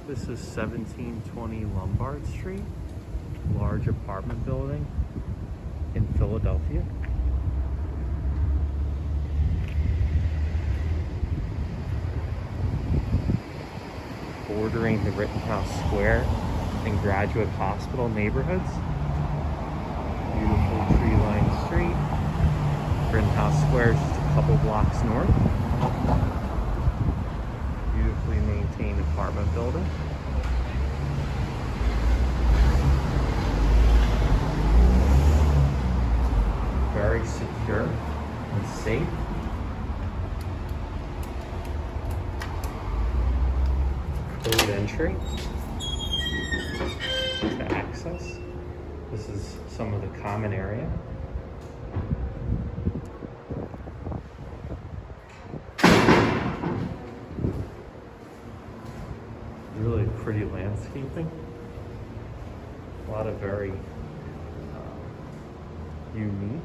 This is 1720 Lombard Street, large apartment building in Philadelphia. Bordering the Rittenhouse Square and Graduate Hospital neighborhoods. Beautiful tree-lined street. Rittenhouse Square is just a couple blocks north. Beautifully maintained apartment building. Very secure and safe. Code entry to access. This is some of the common area. Really pretty landscaping. A lot of very unique,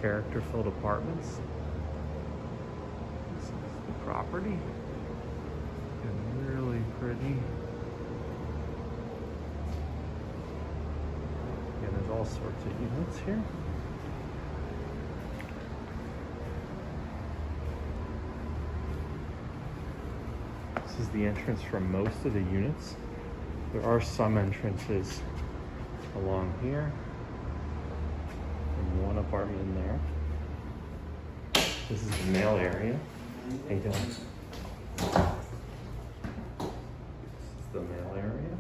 character-filled apartments. This is the property. And really pretty. And there's all sorts of units here. This is the entrance for most of the units. There are some entrances along here. And one apartment in there. This is the mail area. How you doing? This is the mail area.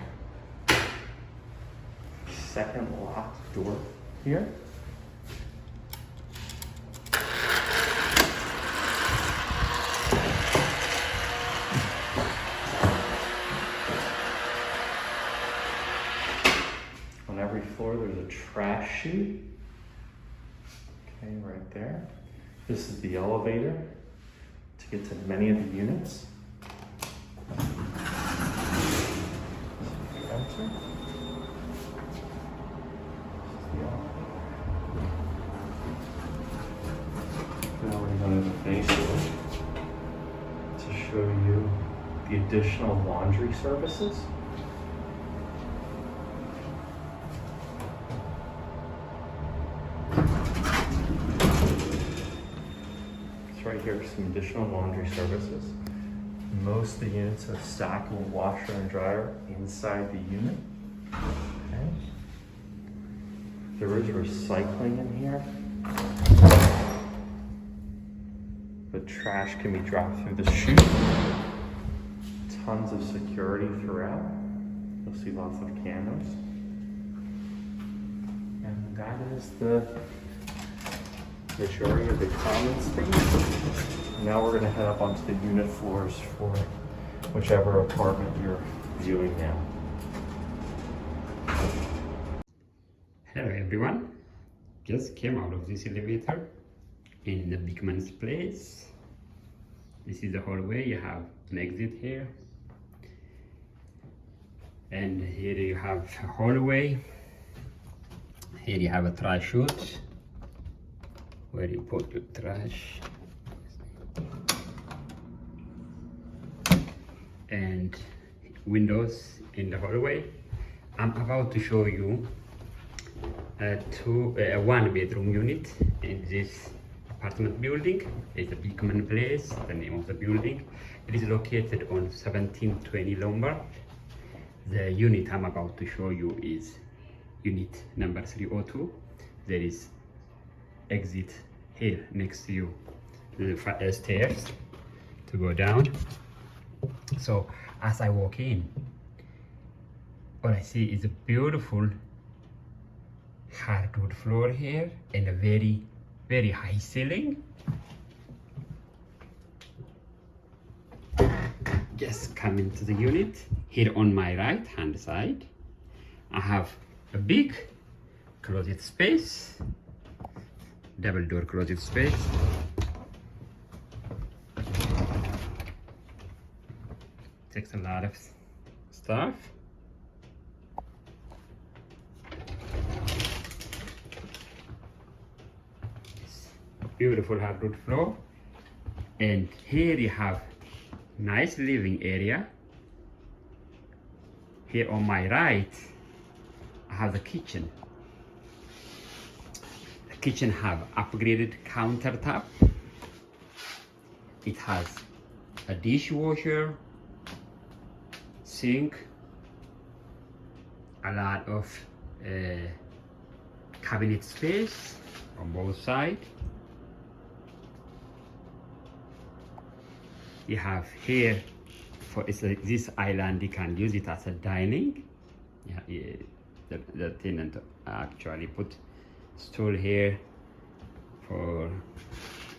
Second locked door here. On every floor there's a trash chute. Okay, right there. This is the elevator to get to many of the units. Enter. Now we're going to the basement to show you the additional laundry services. Right here, some additional laundry services. Most of the units have stackable washer and dryer inside the unit. Okay. There is recycling in here. The trash can be dropped through the chute. Tons of security throughout. You'll see lots of cameras. And that is the majority of the common space. Now we're going to head up onto the unit floors for whichever apartment you're viewing now. Hello everyone, just came out of this elevator in the Beekman's place. This is the hallway. You have an exit here, and here you have a hallway. Here you have a trash chute where you put your trash, and windows in the hallway. I'm about to show you a one bedroom unit in this apartment building. It's a Beekman Place, the name of the building. It is located on 1720 Lombard. The unit I'm about to show you is unit number 302. There is exit here next to you, the stairs to go down. So as I walk in, what I see is a beautiful hardwood floor here and a very high ceiling. Just come into the unit. Here on my right hand side I have a big closet space, double door closet space. Takes a lot of stuff. Beautiful hardwood floor, and here you have nice living area Here on my right, I have the kitchen. The kitchen have upgraded countertop. It has a dishwasher, sink, a lot of cabinet space on both sides. You have here, for this island, you can use it as a dining. Yeah, the tenant actually put stool here for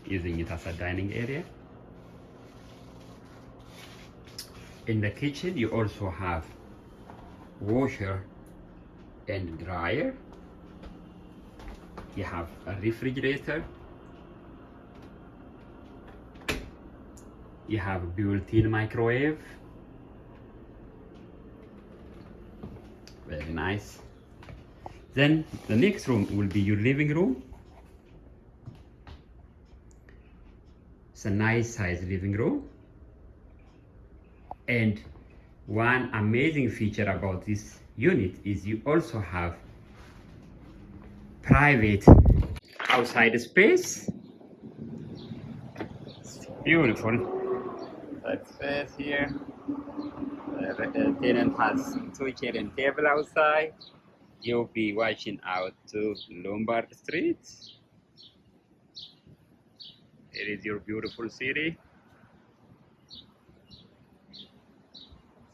using it as a dining area. In the kitchen, you also have washer and dryer. You have a refrigerator. You have a built-in microwave. Very nice. Then the next room will be your living room. It's a nice size living room. And one amazing feature about this unit is you also have private outside space. It's beautiful. That space here. The tenant has 2 chairs and table outside. You'll be watching out to Lombard Street. It is your beautiful city. It's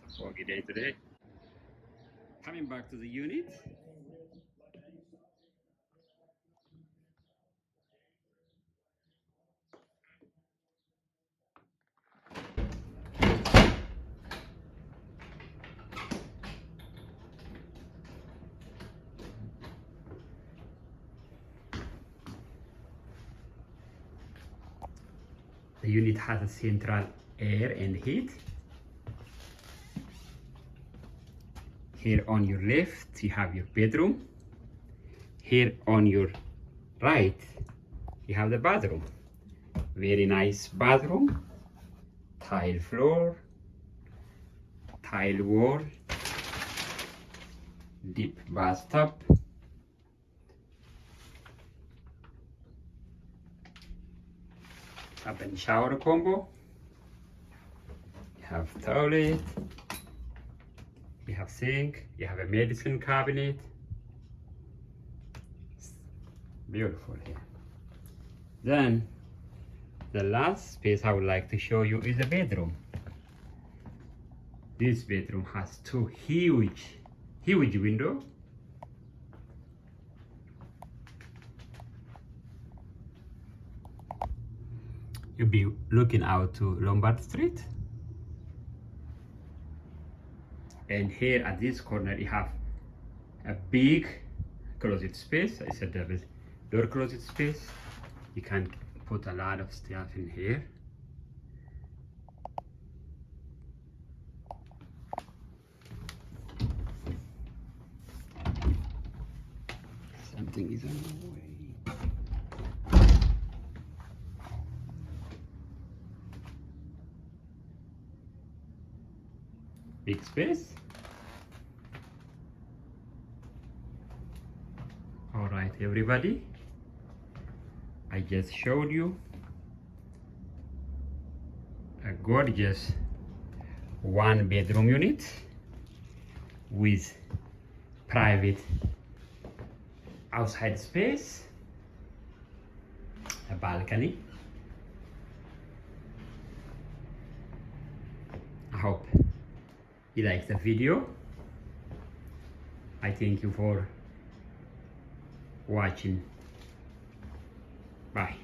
a foggy day today. Coming back to the unit. The unit has a central air and heat. Here on your left, you have your bedroom. Here on your right, you have the bathroom. Very nice bathroom. Tile floor, tile wall, deep bathtub. Tub and shower combo. You have toilet. You have sink. You have a medicine cabinet. It's beautiful here. Then the last space I would like to show you is the bedroom. This bedroom has 2 huge windows. You'll be looking out to Lombard Street. And here at this corner, you have a big closet space. I said there is door closet space. You can put a lot of stuff in here. Something is on the way. Big space. All right, everybody. I just showed you a gorgeous 1-bedroom unit with private outside space, a balcony. I hope you liked the video. I thank you for watching. Bye.